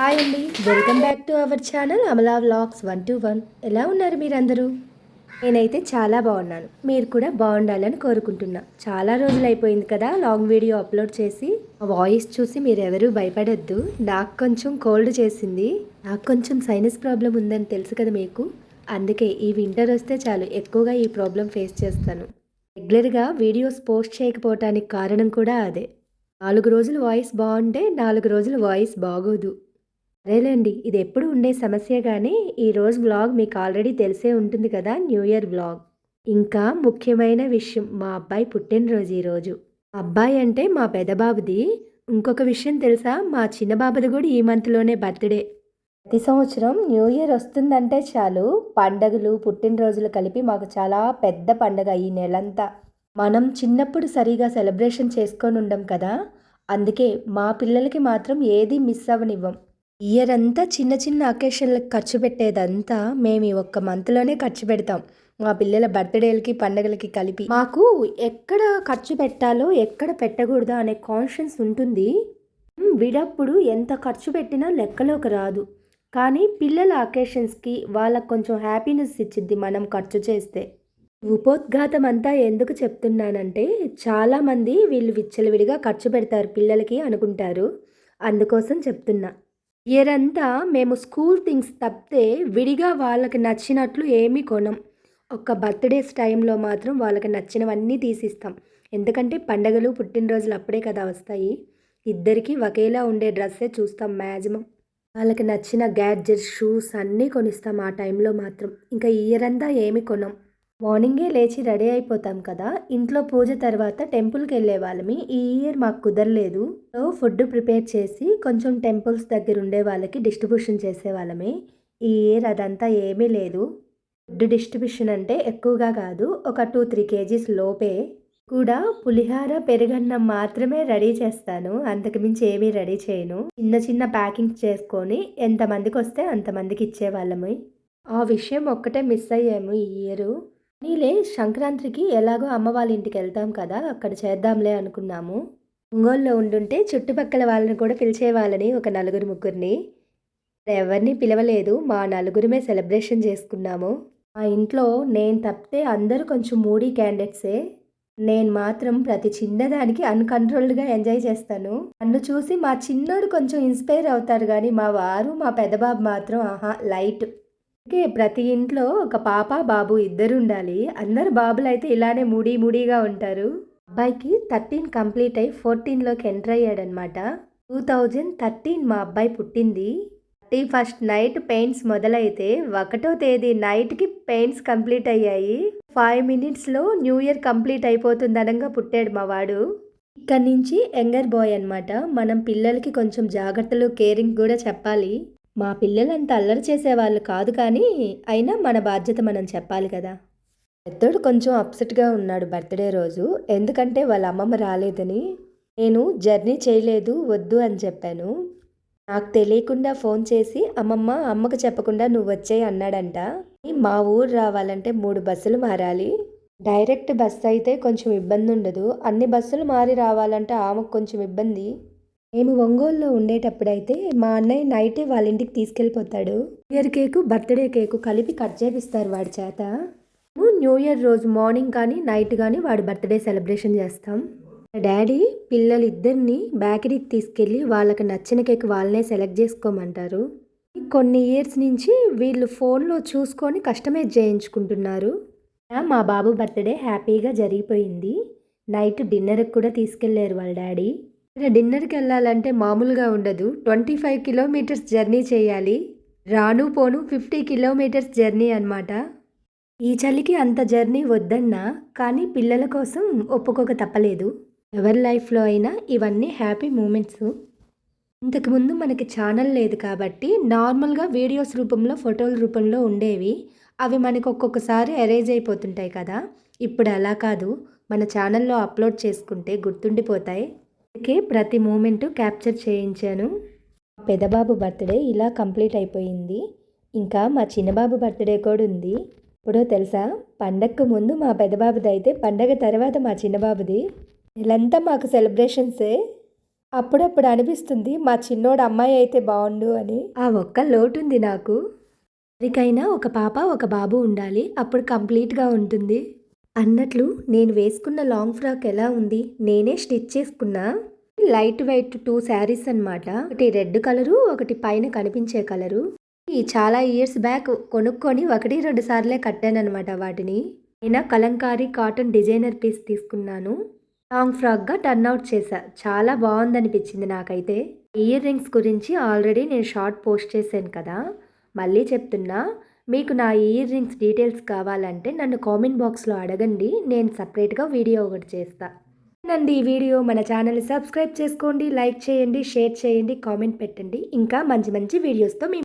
Hi అండి. Welcome back to our channel Amala vlogs 121. ఎలా ఉన్నారు మీరందరూ? నేనైతే చాలా బాగున్నాను. మీరు కూడా బాగుండాలని కోరుకుంటున్నా. చాలా రోజులు అయిపోయింది కదా లాంగ్ వీడియో అప్లోడ్ చేసి. ఆ వాయిస్ చూసి మీరెవరూ భయపడొద్దు. నాకు కొంచెం కోల్డ్ చేసింది. నాకు కొంచెం సైనస్ ప్రాబ్లం ఉందని తెలుసు కదా మీకు. అందుకే ఈ వింటర్ వస్తే చాలు ఎక్కువగా ఈ ప్రాబ్లం ఫేస్ చేస్తాను. రెగ్యులర్గా వీడియోస్ పోస్ట్ చేయకపోవటానికి కారణం కూడా అదే. 4 రోజులు వాయిస్ బాగుంటే 4 రోజులు వాయిస్ బాగోదు. సరేలేండి, ఇది ఎప్పుడు ఉండే సమస్య కానీ ఈరోజు వ్లాగ్ మీకు ఆల్రెడీ తెలిసే ఉంటుంది కదా, న్యూ ఇయర్ వ్లాగ్. ఇంకా ముఖ్యమైన విషయం, మా అబ్బాయి పుట్టినరోజు ఈరోజు. అబ్బాయి అంటే మా పెదబాబుది. ఇంకొక విషయం తెలుసా, మా చిన్న బాబుది కూడా ఈ మంత్లోనే బర్త్డే. ప్రతి సంవత్సరం న్యూ ఇయర్ వస్తుందంటే చాలు పండగలు పుట్టినరోజులు కలిపి మాకు చాలా పెద్ద పండగ ఈ నెలంతా. మనం చిన్నప్పుడు సరిగా సెలబ్రేషన్ చేసుకొని ఉండం కదా, అందుకే మా పిల్లలకి మాత్రం ఏది మిస్ అవ్వనివ్వం. ఇయర్ అంతా చిన్న చిన్న అకేషన్లకు ఖర్చు పెట్టేదంతా మేము ఈ ఒక్క మంత్లోనే ఖర్చు పెడతాం. మా పిల్లల బర్త్డేలకి పండగలకి కలిపి మాకు ఎక్కడ ఖర్చు పెట్టాలో ఎక్కడ పెట్టకూడదు అనే కాన్షియన్స్ ఉంటుంది. విడప్పుడు ఎంత ఖర్చు పెట్టినా లెక్కలోకి రాదు. కానీ పిల్లల అకేషన్స్కి వాళ్ళకు కొంచెం హ్యాపీనెస్ ఇచ్చిద్ది మనం ఖర్చు చేస్తే. ఉపోద్ఘాతం అంతా ఎందుకు చెప్తున్నానంటే, చాలామంది వీళ్ళు విచ్చలవిడిగా ఖర్చు పెడతారు పిల్లలకి అనుకుంటారు. అందుకోసం చెప్తున్నా. ఇయర్ అంతా మేము స్కూల్ థింగ్స్ తప్పితే విడిగా వాళ్ళకి నచ్చినట్లు ఏమీ కొనం. ఒక్క బర్త్డేస్ టైంలో మాత్రం వాళ్ళకి నచ్చినవన్నీ తీసిస్తాం. ఎందుకంటే పండగలు పుట్టినరోజులు అప్పుడే కదా వస్తాయి. ఇద్దరికీ ఒకేలా ఉండే డ్రెస్సే చూస్తాం మ్యాక్సిమం. వాళ్ళకి నచ్చిన గ్యాడ్జెట్స్, షూస్ అన్నీ కొనిస్తాం ఆ టైంలో మాత్రం. ఇంకా ఇయర్ అంతా ఏమి కొనం. మార్నింగే లేచి రెడీ అయిపోతాం కదా, ఇంట్లో పూజ తర్వాత టెంపుల్కి వెళ్ళే వాళ్ళమి. ఈ ఇయర్ మాకు కుదరలేదు. ఫుడ్ ప్రిపేర్ చేసి కొంచెం టెంపుల్స్ దగ్గర ఉండే వాళ్ళకి డిస్ట్రిబ్యూషన్ చేసేవాళ్ళమే. ఈ ఇయర్ అదంతా ఏమీ లేదు. ఫుడ్ డిస్ట్రిబ్యూషన్ అంటే ఎక్కువగా కాదు, ఒక 2-3 కేజీస్ లోపే. కూడా పులిహార పెరుగన్నం మాత్రమే రెడీ చేస్తాను, అంతకుమించి ఏమీ రెడీ చేయను. చిన్న చిన్న ప్యాకింగ్స్ చేసుకొని ఎంతమందికి వస్తే అంతమందికి ఇచ్చేవాళ్ళమే. ఆ విషయం ఒక్కటే మిస్ అయ్యాము ఈ ఇయరు. నీలే సంక్రాంతికి ఎలాగో అమ్మ వాళ్ళ ఇంటికి వెళ్తాం కదా, అక్కడ చేద్దాంలే అనుకున్నాము. ఒంగోలులో ఉండుంటే చుట్టుపక్కల వాళ్ళని కూడా పిలిచేవాళ్ళని, ఒక 4-3 ఎవరిని పిలవలేదు. మా నలుగురమే సెలబ్రేషన్ చేసుకున్నాము. మా ఇంట్లో నేను తప్పితే అందరూ కొంచెం మూడీ క్యాండిడేట్సే. నేను మాత్రం ప్రతి చిన్నదానికి అన్‌కంట్రోల్డ్‌గా ఎంజాయ్ చేస్తాను. నన్ను చూసి మా చిన్నోడు కొంచెం ఇన్స్పైర్ అవుతారు కానీ మా వారు, మా పెద్దబాబు మాత్రం లైట్. ఓకే, ప్రతి ఇంట్లో ఒక పాప, బాబు ఇద్దరు ఉండాలి. అందరు బాబులైతే ఇలానే మూడీగా ఉంటారు. అబ్బాయికి 13 కంప్లీట్ అయ్యి 14లోకి ఎంటర్ అయ్యాడనమాట. 2013 మా అబ్బాయి పుట్టింది. 31st నైట్ పెయింట్స్ మొదలైతే 1వ తేదీ నైట్కి పెయింట్స్ కంప్లీట్ అయ్యాయి. 5 మినిట్స్లో న్యూ ఇయర్ కంప్లీట్ అయిపోతుందనంగా పుట్టాడు మా వాడు. ఇక్కడి నుంచి యంగర్ బాయ్ అనమాట. మనం పిల్లలకి కొంచెం జాగ్రత్తలు, కేరింగ్ కూడా చెప్పాలి. మా పిల్లలంత అల్లరి చేసేవాళ్ళు కాదు కానీ అయినా మన బాధ్యత మనం చెప్పాలి కదా. పెద్దోడు కొంచెం అప్సెట్గా ఉన్నాడు బర్త్డే రోజు, ఎందుకంటే వాళ్ళ అమ్మమ్మ రాలేదని. నేను జర్నీ చేయలేదు వద్దు అని చెప్పాను. నాకు తెలియకుండా ఫోన్ చేసి అమ్మకు చెప్పకుండా నువ్వు వచ్చేయి అన్నాడంట. మా ఊరు రావాలంటే 3 బస్సులు మారాలి. డైరెక్ట్ బస్సు అయితే కొంచెం ఇబ్బంది ఉండదు, అన్ని బస్సులు మారి రావాలంటే ఆమెకు కొంచెం ఇబ్బంది. మేము ఒంగోలులో ఉండేటప్పుడైతే మా అన్నయ్య నైటే వాళ్ళ ఇంటికి తీసుకెళ్ళిపోతాడు. New year cake, birthday cake కలిపి కట్ చేపిస్తారు వాడి చేత. న్యూ ఇయర్ రోజు మార్నింగ్ కానీ నైట్ కానీ వాడి బర్త్డే సెలబ్రేషన్ చేస్తాం. డాడీ పిల్లలిద్దరిని బేకరీకి తీసుకెళ్ళి వాళ్ళకి నచ్చిన కేక్ వాళ్ళనే సెలెక్ట్ చేసుకోమంటారు. కొన్ని ఇయర్స్ నుంచి వీళ్ళు ఫోన్లో చూసుకొని కస్టమైజ్ చేయించుకుంటున్నారు. మా బాబు బర్త్డే హ్యాపీగా జరిగిపోయింది. నైట్ డిన్నర్కి కూడా తీసుకెళ్లారు వాళ్ళ డాడీ. డిన్నర్కి వెళ్ళాలంటే మామూలుగా ఉండదు. 25 కిలోమీటర్స్ జర్నీ చేయాలి. రాను పోను 50 కిలోమీటర్స్ జర్నీ అనమాట. ఈ చలికి అంత జర్నీ వద్దన్నా కానీ పిల్లల కోసం ఒప్పుకోక తప్పలేదు. ఎవరి లైఫ్లో అయినా ఇవన్నీ హ్యాపీ మూమెంట్స్. ఇంతకుముందు మనకి ఛానల్ లేదు కాబట్టి నార్మల్గా వీడియోస్ రూపంలో, ఫోటోల రూపంలో ఉండేవి. అవి మనకు ఒక్కొక్కసారి ఎరేజ్ అయిపోతుంటాయి కదా. ఇప్పుడు అలా కాదు, మన ఛానల్లో అప్లోడ్ చేసుకుంటే గుర్తుండిపోతాయి. అందుకే ప్రతి మూమెంటు క్యాప్చర్ చేయించాను. పెద్దబాబు బర్త్డే ఇలా కంప్లీట్ అయిపోయింది. ఇంకా మా చిన్నబాబు బర్త్డే కూడా ఉంది. ఎప్పుడో తెలుసా, పండగకు ముందు మా పెద్దబాబుది అయితే పండగ తర్వాత మా చిన్నబాబుది. వీళ్ళంతా మాకు సెలబ్రేషన్సే. అప్పుడప్పుడు అనిపిస్తుంది మా చిన్నోడు అమ్మాయి అయితే బాగుండు అని. ఆ ఒక్క లోటుంది నాకు. ఎవరికైనా ఒక పాప, ఒక బాబు ఉండాలి. అప్పుడు కంప్లీట్‌గా ఉంటుంది. అన్నట్లు నేను వేసుకున్న లాంగ్ ఫ్రాక్ ఎలా ఉంది? నేనే స్టిచ్ చేసుకున్నా. లైట్ వెయిట్ 2 శారీస్ అన్నమాట. ఒకటి రెడ్ కలరు, ఒకటి పైన కనిపించే కలరు. ఈ చాలా ఇయర్స్ బ్యాక్ కొనుక్కొని 1, 2 సార్లే కట్టానన్నమాట వాటిని. అయినా కలంకారీ కాటన్ డిజైనర్ పీస్ తీసుకున్నాను. లాంగ్ ఫ్రాక్‌గా టర్న్ ఔట్ చేశా. చాలా బావుందనిపించింది నాకైతే. ఇయర్ రింగ్స్ గురించి ఆల్రెడీ నేను షార్ట్ పోస్ట్ చేశాను కదా! మళ్ళీ చెప్తున్నా. మీకు నా ఇయర్ రింగ్స్ డీటెయిల్స్ కావాలంటే నన్ను కామెంట్ బాక్స్‌లో అడగండి. నేను సెపరేట్‌గా వీడియో ఒకటి చేస్తా. నండి ఈ వీడియో మన ఛానల్‌ని సబ్స్క్రైబ్ చేసుకోండి, లైక్ చేయండి, షేర్ చేయండి, కామెంట్ పెట్టండి. ఇంకా మంచి మంచి వీడియోస్‌తో మీ